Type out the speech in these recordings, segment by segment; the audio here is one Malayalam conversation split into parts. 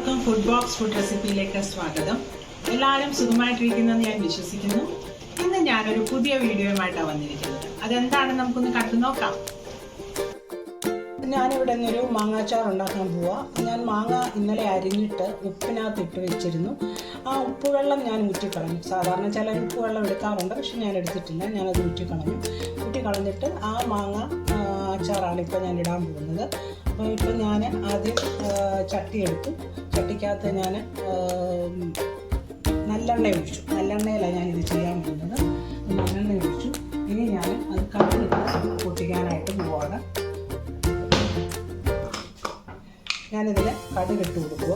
എല്ലാവർക്കും ഫുഡ് ബോക്സ് ഫുഡ് റെസിപ്പിയിലേക്ക് സ്വാഗതം. എല്ലാവരും സുഖമായിട്ടിരിക്കുന്നെന്ന് ഞാൻ വിശ്വസിക്കുന്നു. ഇന്ന് ഞാനൊരു പുതിയ വീഡിയോയുമായിട്ടാണ് വന്നിരിക്കുന്നത്. അതെന്താണെന്ന് നമുക്കൊന്ന് കണ്ടു നോക്കാം. ഞാനിവിടെ നിന്നൊരു മാങ്ങാച്ചാർ ഉണ്ടാക്കാൻ പോവാം. ഞാൻ മാങ്ങ ഇന്നലെ അരിഞ്ഞിട്ട് ഉപ്പിനകത്ത് ഇട്ട് വെച്ചിരുന്നു. ആ ഉപ്പുവെള്ളം ഞാൻ ഊറ്റിക്കളഞ്ഞു. സാധാരണ ചില ഉപ്പുവെള്ളം എടുക്കാറുണ്ട്, പക്ഷെ ഞാൻ എടുത്തിട്ടില്ല. ഞാനത് ഊറ്റിക്കളഞ്ഞിട്ട് ആ മാങ്ങ അച്ചാറാണ് ഇപ്പോൾ ഞാൻ ഇടാൻ പോകുന്നത്. അപ്പോൾ ഇപ്പോൾ ഞാൻ ആദ്യം ചട്ടി എടുത്തു. ചട്ടിക്കകത്ത് ഞാൻ നല്ലെണ്ണ ഒഴിച്ചു. നല്ലെണ്ണയിലാണ് ഞാനിത് ചെയ്യാൻ പോകുന്നത്. നല്ലെണ്ണ ഒഴിച്ചു. ഇനി ഞാൻ അത് കടുകിട്ട് പൊട്ടിക്കാനായിട്ട് പോവാണ്. ഞാനിതിൽ കടുകിട്ട് കൊടുക്കുക.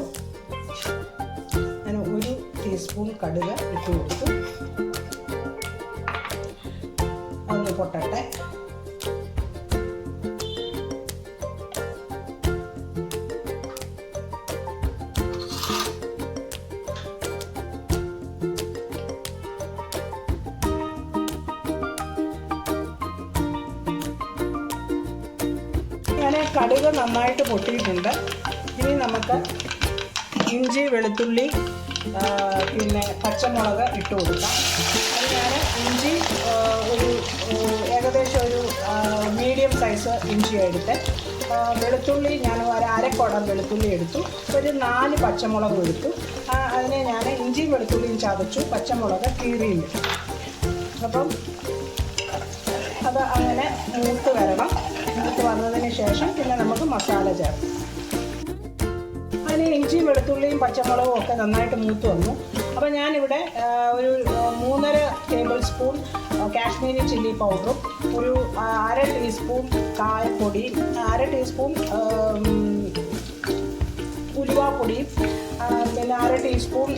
ഞാൻ 1 ടീസ്പൂൺ കടുക് ഇട്ട് കൊടുത്തു. അതൊന്ന് പൊട്ടട്ടെ. ഞാൻ കടുക് നന്നായിട്ട് പൊട്ടിയിട്ടുണ്ട്. ഇനി നമുക്ക് ഇഞ്ചി, വെളുത്തുള്ളി, പിന്നെ പച്ചമുളക് ഇട്ട് കൊടുക്കാം. അത് ഞാൻ ഇഞ്ചി ഏകദേശം ഒരു മീഡിയം സൈസ് ഇഞ്ചി എടുത്ത്, വെളുത്തുള്ളി ഞാൻ അരക്കുടം വെളുത്തുള്ളി എടുത്തു. ഒരു 4 പച്ചമുളക് എടുത്തു. അതിനെ ഞാൻ ഇഞ്ചിയും വെളുത്തുള്ളിയും ചതച്ചു, പച്ചമുളക് കീറിയും ഇട്ടു. അപ്പം അത് അങ്ങനെ മൂത്ത് വരണം. മൂത്ത് വന്നതിന് ശേഷം പിന്നെ നമുക്ക് മസാല ചേർക്കാം. അതിന് ഇഞ്ചിയും വെളുത്തുള്ളിയും പച്ചമുളകും ഒക്കെ നന്നായിട്ട് മൂത്ത് വന്നു. അപ്പോൾ ഞാനിവിടെ ഒരു 3.5 ടേബിൾ സ്പൂൺ കാശ്മീരി ചില്ലി പൗഡറും, ഒരു 1/2 ടീസ്പൂൺ കായപ്പൊടിയും, 1/2 ടീസ്പൂൺ ഉലുവാപ്പൊടിയും, പിന്നെ 1/2 ടീസ്പൂൺ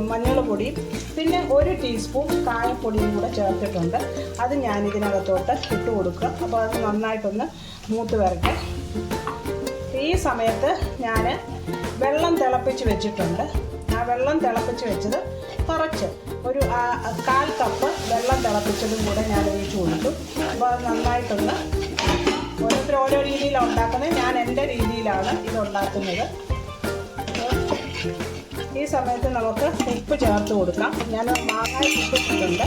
മഞ്ഞൾ പൊടിയും, പിന്നെ 1 ടീസ്പൂൺ കായപ്പൊടിയും കൂടെ ചേർത്തിട്ടുണ്ട്. അത് ഞാനിതിനകത്തോട്ട് ഇട്ട് കൊടുക്കുക. അപ്പോൾ അത് നന്നായിട്ടൊന്ന് മൂത്ത് വരട്ടെ. ഈ സമയത്ത് ഞാൻ വെള്ളം തിളപ്പിച്ച് വെച്ചിട്ടുണ്ട്. ആ വെള്ളം തിളപ്പിച്ച് വെച്ചത് കുറച്ച് ഒരു 1/4 കപ്പ് വെള്ളം തിളപ്പിച്ചതും കൂടെ ഞാൻ ഒഴിച്ച് കൊടുത്തു. അപ്പോൾ അത് നന്നായിട്ടൊന്ന്, ഓരോരുത്തർ ഓരോ രീതിയിലാണ് ഉണ്ടാക്കുന്നത്. ഞാൻ എൻ്റെ രീതിയിലാണ് ഇത് ഉണ്ടാക്കുന്നത്. ഈ സമയത്ത് നമുക്ക് ഉപ്പ് ചേർത്ത് കൊടുക്കാം. ഞാൻ മാങ്ങ ഇട്ടിട്ടുണ്ട്,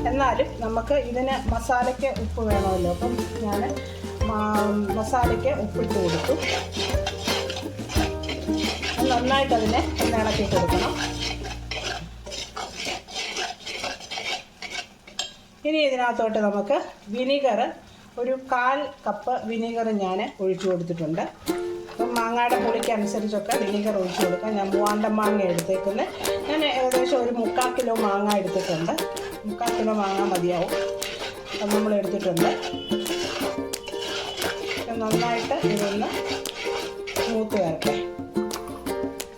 എന്നാലും നമുക്ക് ഇതിന് മസാലയ്ക്ക് ഉപ്പ് വേണമല്ലോ. അപ്പം ഞാൻ മസാലയ്ക്ക് ഉപ്പിട്ട് കൊടുത്തു. നന്നായിട്ട് അതിനെ ഇളക്കി കൊടുക്കണം. ഇനി ഇതിനകത്തോട്ട് നമുക്ക് വിനീഗർ, ഒരു 1/4 കപ്പ് വിനീഗർ ഞാൻ ഒഴിച്ചു കൊടുത്തിട്ടുണ്ട്. അപ്പം മാങ്ങയുടെ പുളിക്കനുസരിച്ചൊക്കെ വിനീഗർ ഒഴിച്ചു കൊടുക്കാം. ഞാൻ 3 മാങ്ങ എടുത്തേക്കുന്നത്. ഞാൻ ഏകദേശം ഒരു 3/4 കിലോ മാങ്ങ എടുത്തിട്ടുണ്ട്. 3/4 കിലോ മാങ്ങ മതിയാവും. അത് നമ്മൾ എടുത്തിട്ടുണ്ട്. നന്നായിട്ട് ഇതൊന്ന് മൂത്ത് വരട്ടെ.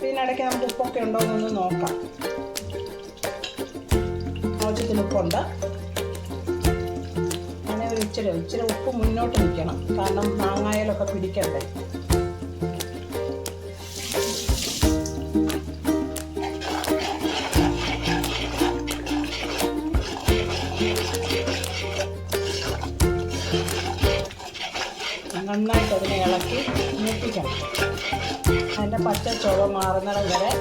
ഇതിനിടയ്ക്ക് നമുക്ക് ഉപ്പൊക്കെ ഉണ്ടോ എന്നൊന്ന് നോക്കാം. ആവശ്യത്തിന് ഉപ്പുണ്ട്. അങ്ങനെ ഇച്ചിരി ഉപ്പ് മുന്നോട്ട് നിൽക്കണം, കാരണം മാങ്ങായിലൊക്കെ പിടിക്കണ്ടേ. നന്നായിട്ട് അതിനെ ഇളക്കി മൂപ്പിക്കണം. അതിൻ്റെ പച്ച ചുവ മാറുന്നിടം വരെ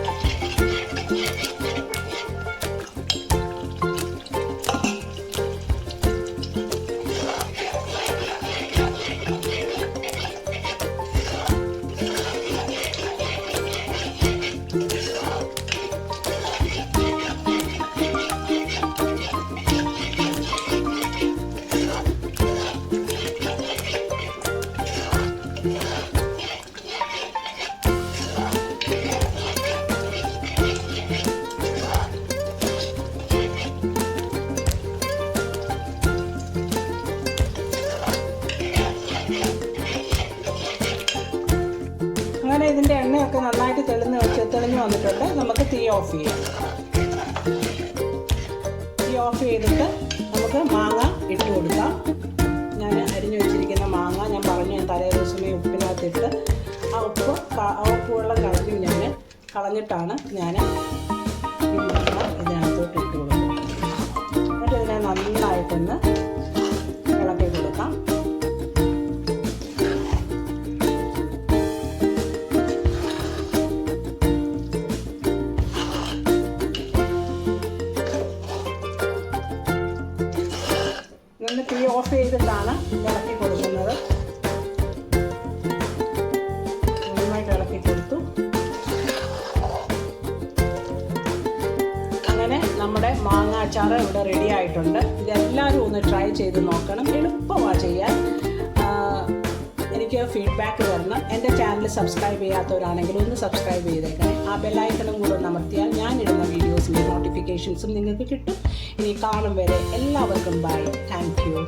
ഇതിൻ്റെ എണ്ണയൊക്കെ നന്നായിട്ട് തെളിഞ്ഞ് വന്നിട്ടുണ്ട്. നമുക്ക് തീ ഓഫ് ചെയ്യാം. തീ ഓഫ് ചെയ്തിട്ട് നമുക്ക് മാങ്ങ ഇട്ട് കൊടുക്കാം. ഞാൻ അരിഞ്ഞു വെച്ചിരിക്കുന്ന മാങ്ങ ഞാൻ പറഞ്ഞു, തലേ ദിവസമേ ഉപ്പിനകത്തിട്ട് ആ ഉപ്പ് വെള്ളം കളഞ്ഞിട്ടാണ് ഞാൻ ഈ മാങ്ങ ഇതിനകത്തോട്ട് ഇട്ട് കൊടുക്കുന്നത്. എന്നിട്ട് ഇതിനെ നന്നായിട്ടൊന്ന് ഇളക്കി കൊടുക്കാം. അച്ചാർ ഇവിടെ റെഡി ആയിട്ടുണ്ട്. ഇതെല്ലാവരും ഒന്ന് ട്രൈ ചെയ്ത് നോക്കണം. എളുപ്പമാണ് ചെയ്യാൻ. എനിക്ക് ഫീഡ്ബാക്ക് തരണം. എൻ്റെ ചാനൽ സബ്സ്ക്രൈബ് ചെയ്യാത്തവരാണെങ്കിൽ ഒന്ന് സബ്സ്ക്രൈബ് ചെയ്തേക്കണേ. ആ ബെല്ലൈക്കണും കൂടെ ഒന്ന് അമർത്തിയാൽ ഞാനിടുന്ന വീഡിയോസിൻ്റെ നോട്ടിഫിക്കേഷൻസും നിങ്ങൾക്ക് കിട്ടും. ഇനി കാണും വരെ എല്ലാവർക്കും ബൈ. Thank you.